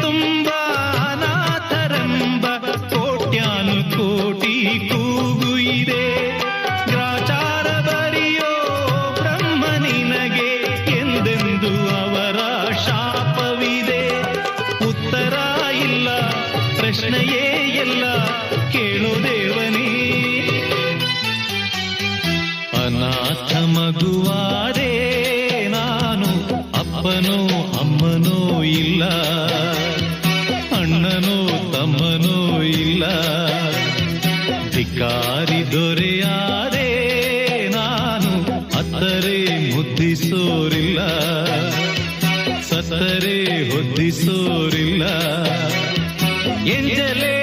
ತುಂಬ ಅನಾಥರೆಂಬ ಕೋಟ್ಯಾನು ಕೋಟಿ ಕೂಗು ಇದೆ. ಗ್ರಾಚಾರ ಬರಿಯೋ ಬ್ರಹ್ಮ ನಿನಗೆ ಎಂದೆಂದು ಅವರ ಶಾಪವಿದೆ. ಉತ್ತರ ಇಲ್ಲ, ಪ್ರಶ್ನೆಯೇ ಎಲ್ಲ, ಕೇಳೋ ದೇವನೇ. ಅನಾಥ ಮಗುವಾದೆ ನಾನು, ಅಪ್ಪನೋ ಅಮ್ಮನೋ ಇಲ್ಲ, ಅಣ್ಣನೋ ತಮ್ಮನೋ ಇಲ್ಲ. ಧಿಕ್ಕಾರಿ ದೊರೆಯಾದೆ ನಾನು, ಅತ್ತರೆ ಮುದ್ದಿಸೋರಿಲ್ಲ, ಸತ್ತರೆ ಹೊದ್ದಿಸೋರಿಲ್ಲ. ಎಂಜಲೇ